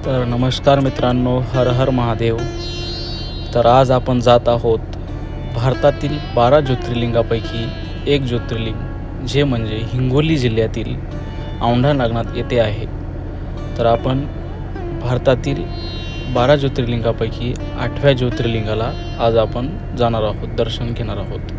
तर नमस्कार मित्रांनो, हर हर महादेव. तर आज आपण जात आहोत भारतातील 12 ज्योतिर्लिंगापैकी एक ज्योतिर्लिंग, जे म्हणजे हिंगोली जिल्ह्यातील औंढा नागनाथ येथे आहे. तर आपण भारतातील 12 ज्योतिर्लिंगापैकी 8व्या ज्योतिर्लिंगाला आज आपण जाणार आहोत, दर्शन घेणार आहोत.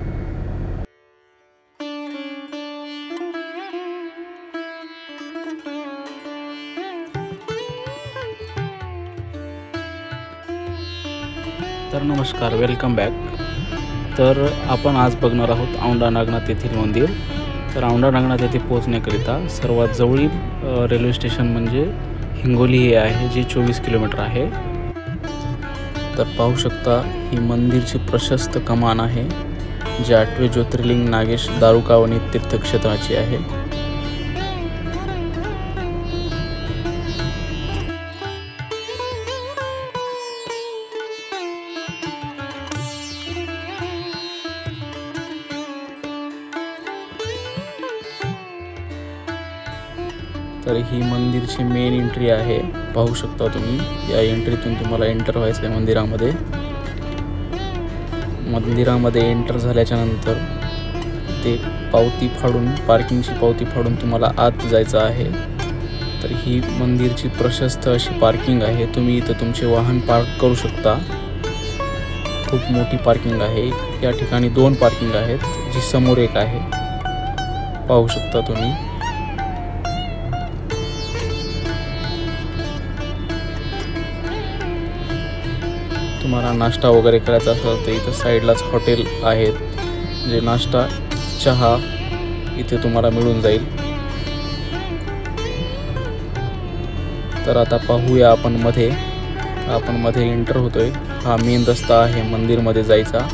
तर नमस्कार, वेलकम बॅक. तर आपण आज बघणार आहोत औंढा नागनाथ येथील मंदिर. तर औंढा नागनाथ येथे पोहोचण्याकरिता सर्वात जवळील रेल्वे स्टेशन म्हणजे हिंगोली हे आहे, जे 24 किलोमीटर आहे. तर पाहू शकता, ही मंदिरची प्रशस्त कमान आहे, जे 8वे ज्योतिर्लिंग नागेश दारुकावणी तीर्थक्षेत्राची आहे. तर ही मंदिरची मेन एंट्री आहे, पाहू शकता तुम्ही. या एंट्रीतून तुम्हाला एंटर व्हायचं आहे मंदिरामध्ये. मंदिरामध्ये एंटर झाल्याच्या नंतर ते पावती फाडून, पार्किंगची पावती फाडून तुम्हाला आत जायचं आहे. तर ही मंदिरची प्रशस्त अशी पार्किंग आहे. तुम्ही इथं तुमचे वाहन पार्क करू शकता. खूप मोठी पार्किंग आहे. या ठिकाणी 2 पार्किंग आहेत, जी समोर एक आहे, पाहू शकता तुम्ही. तुम्हाला नाश्ता वगैरे करायचा असेल तर इथं साईडलाच हॉटेल आहेत, जे नाश्ता चहा इथे तुम्हाला मिळून जाईल. तर आता पाहूया आपण मध्ये एंटर होतोय. हा मेन रस्ता आहे मंदिरमध्ये जायचा.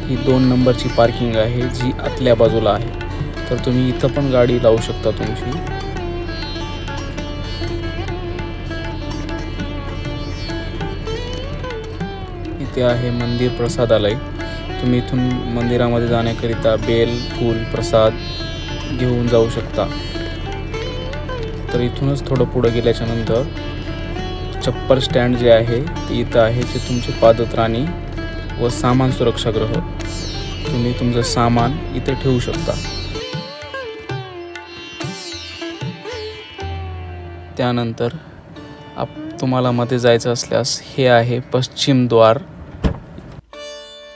ही 2 नंबरची पार्किंग आहे, जी आतल्या बाजूला आहे. तर तुम्ही इथं पण गाडी लावू शकता तुमची. इथे आहे मंदिर प्रसादालय. तुम्ही इथून मंदिरामध्ये जाण्याकरिता बेल, फूल, प्रसाद घेऊन जाऊ शकता. तर इथूनच थोडं पुढे गेल्याच्या नंतर चप्पल स्टँड जे आहे ते इथं आहे, जे तुमचे पादत्राणी व सामान सुरक्षागृह. तुम्ही तुमचं सामान इथे ठेवू शकता. त्यानंतर तुम्हाला मध्ये जायचं असल्यास हे आहे पश्चिम द्वार.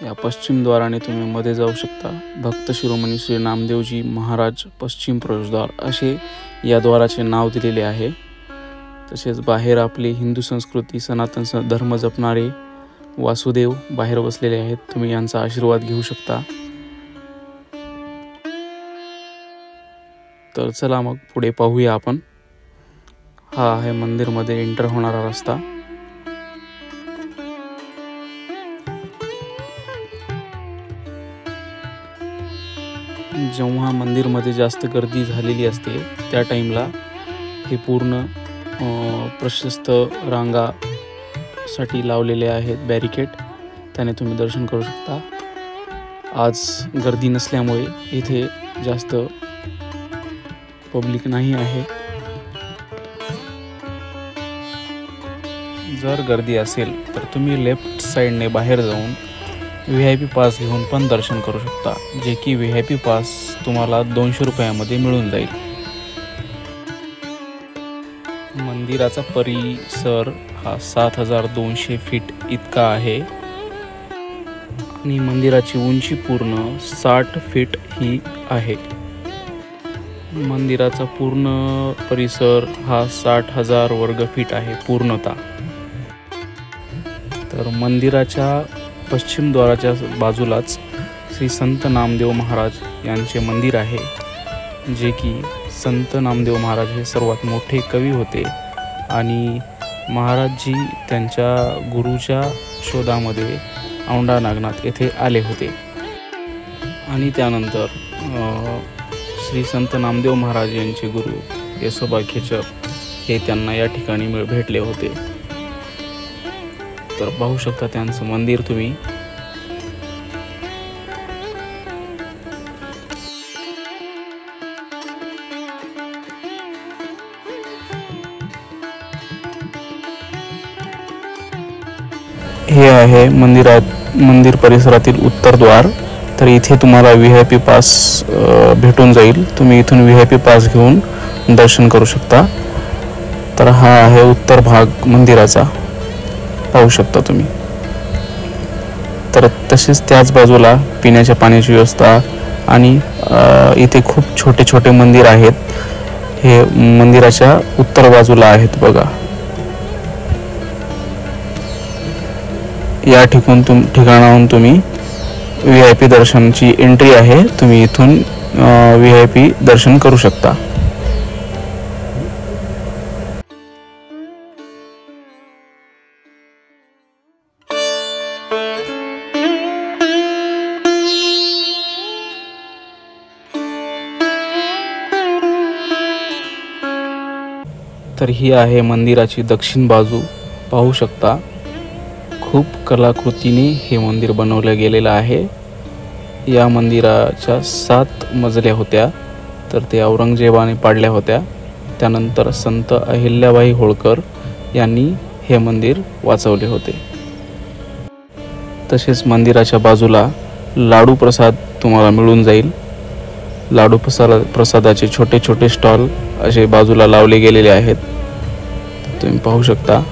या पश्चिम द्वाराने तुम्ही मध्ये जाऊ शकता. भक्त शिरोमणी श्री नामदेवजी महाराज पश्चिम प्रवेशद्वार असे या द्वाराचे नाव दिलेले आहे. तसेच बाहेर आपली हिंदू संस्कृती, सनातन धर्म जपणारे वासुदेव बाहेर बसलेले आहेत. तुम्ही यांचा आशीर्वाद घेऊ शकता. तर चला मग पुढे पाहूया आपण. हा आहे मंदिरमध्ये एंटर होणारा रस्ता. जेव्हा मंदिरमध्ये जास्त गर्दी झालेली असते त्या टाईमला हे पूर्ण प्रशस्त रांगा साठी लावलेले आहेत बॅरिकेड. त्याने तुम्ही दर्शन करू शकता. आज गर्दी नसल्यामुळे इथे जास्त पब्लिक नाही आहे. जर गर्दी असेल तर तुम्ही लेफ्ट साईडने बाहेर जाऊन VIP पास घेऊन पण दर्शन करू शकता, जे की VIP पास तुम्हाला 200 रुपयामध्ये मिळून जाईल. मंदिराचा परिसर हा 7200 फीट इतका आहे आणि मंदिराची उंची पूर्ण 60 फीट ही आहे. मंदिराचा पूर्ण परिसर हा 60,000 वर्ग फीट आहे पूर्णतः. तर मंदिराच्या पश्चिम द्वाराच्या बाजूलाच श्री संत नामदेव महाराज यांचे मंदिर आहे, जे की संत नामदेव महाराज हे सर्वात मोठे कवी होते आणि महाराजजी त्यांच्या गुरुच्या शोधामध्ये औंढा नागनाथ येथे आले होते. आणि त्यानंतर श्री संत नामदेव महाराज यांचे गुरु येसोबा खेचर हे त्यांना या ठिकाणी भेटले होते. तर पाहू शकता त्यांचं मंदिर तुम्ही. हे आहे मंदिर परिसरातील उत्तरद्वार. तर इथे तुम्हाला VIP पास भेटून जाईल. तुम्ही इथून VIP पास घेऊन दर्शन करू शकता. तर हा आहे उत्तर भाग मंदिराचा, पाहू शकता तुम्ही. तर तसेच त्याच बाजूला पिण्याच्या पाण्याची व्यवस्था आणि इथे खूप छोटे छोटे मंदिर आहेत. हे मंदिराच्या उत्तर बाजूला आहेत बघा. या ठिकाणाहून तुम्ही VIP दर्शनची एंट्री आहे. तुम्ही इथून VIP दर्शन करू शकता. तर ही आहे मंदिराची दक्षिण बाजू, पाहू शकता. खूप कलाकृतीने हे मंदिर बनवलं गेलेलं आहे. या मंदिराच्या 7 मजल्या होत्या. तर ते औरंगजेबाने पाडल्या होत्या. त्यानंतर संत अहिल्याबाई होळकर यांनी हे मंदिर वाचवले होते. तसेच मंदिराच्या बाजूला लाडू प्रसाद तुम्हाला मिळून जाईल. लाडू प्रसादाचे छोटे छोटे स्टॉल असे बाजूला लावले गेलेले आहेत, तुम्ही पाहू शकता.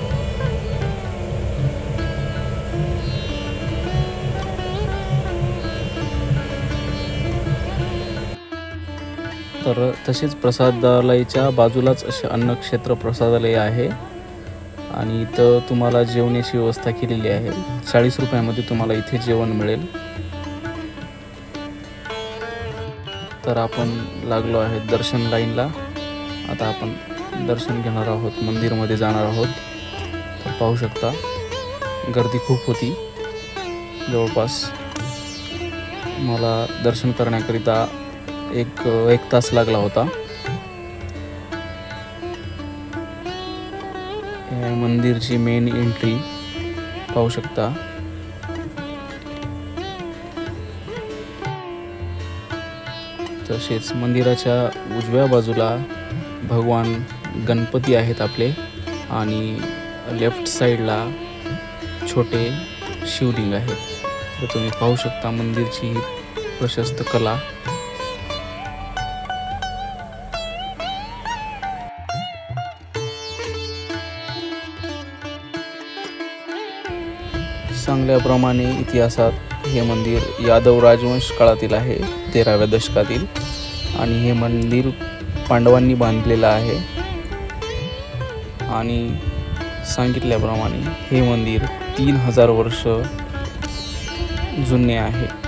तर तसेच प्रसादालयाच्या बाजूलाच असे अन्नक्षेत्र प्रसादालय आहे आणि इथं तुम्हाला जेवणाची व्यवस्था केलेली आहे. 40 रुपयामध्ये तुम्हाला इथे जेवण मिळेल. तर आपण लागलो आहे दर्शन लाईनला. आता आपण दर्शन घेणार आहोत, मंदिरमध्ये जाणार आहोत. तर पाहू शकता गर्दी खूप होती. जवळपास मला दर्शन करण्याकरिता एक तास लागला होता. मंदिरची मेन एंट्री पाहू शकता. तसेच मंदिराच्या उजव्या बाजूला भगवान गणपती आहेत आपले आणि लेफ्ट साईडला छोटे शिवलिंग आहेत. तर तुम्ही पाहू शकता मंदिरची प्रशस्त कला. सांगल्याप्रमाणे इतिहासात हे मंदिर यादव राजवंश काळातील आहे, 13व्या दशकातील. आणि हे मंदिर पांडवांनी बांधलेलं आहे. आणि सांगितल्याप्रमाणे हे मंदिर 3000 वर्ष जुने आहे.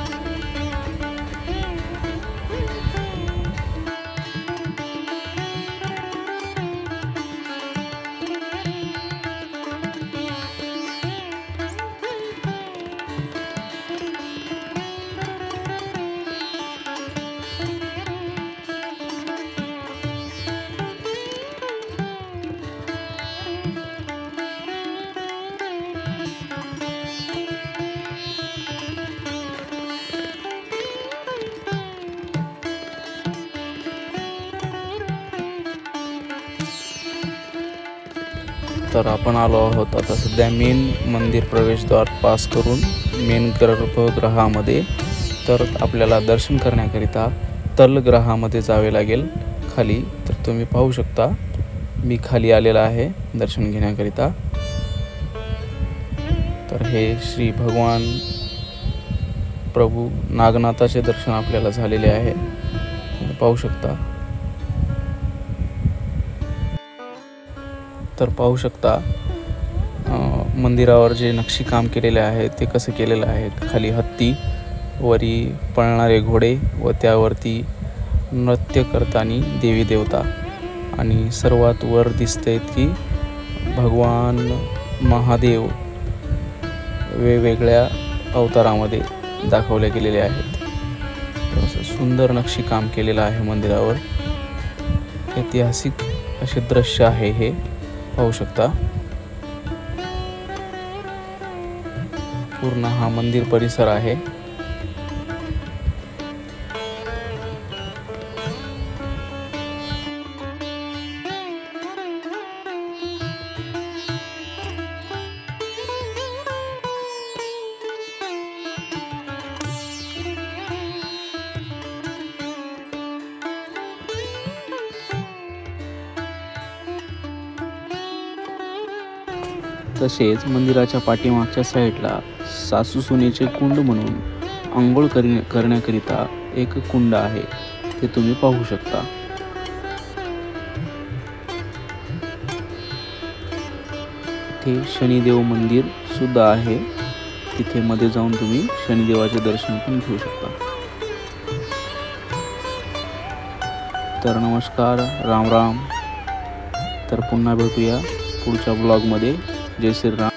तर आपण आलो आहोत आता सध्या मेन मंदिर प्रवेशद्वार पास करून मेन गर्भगृहामध्ये. तर आपल्याला दर्शन करण्याकरिता तलगृहामध्ये जावे लागेल खाली. तर तुम्ही पाहू शकता मी खाली आलेला आहे दर्शन घेण्याकरिता. तर हे श्री भगवान प्रभू नागनाथाचे दर्शन आपल्याला झालेले आहे, पाहू शकता. तर पाहू शकता मंदिरावर जे नक्षीकाम केलेले आहे ते कसं केलेलं आहे. खाली हत्ती, वरी पळणारे घोडे व त्यावरती नृत्य करताना देवी देवता. आणि सर्वात वर दिसते की भगवान महादेव वेगवेगळ्या अवतारामध्ये दाखवले गेलेले आहेत. असं सुंदर नक्षीकाम केलेलं आहे मंदिरावर. ऐतिहासिक असे दृश्य आहे हे, पाहू शकता. पूर्ण हा मंदिर परिसर आहे. तसेच मंदिराच्या पाठीमागच्या साईडला सासू सुनेचे कुंड म्हणून आंघोळ करण्याकरिता एक कुंड आहे, ते तुम्ही पाहू शकता. इथे शनिदेव मंदिर सुद्धा आहे, तिथे मध्ये जाऊन तुम्ही शनिदेवाचे दर्शन पण घेऊ शकता. तर नमस्कार, राम राम. तर पुन्हा भेटूया पुढच्या ब्लॉगमध्ये. जय श्रीराम.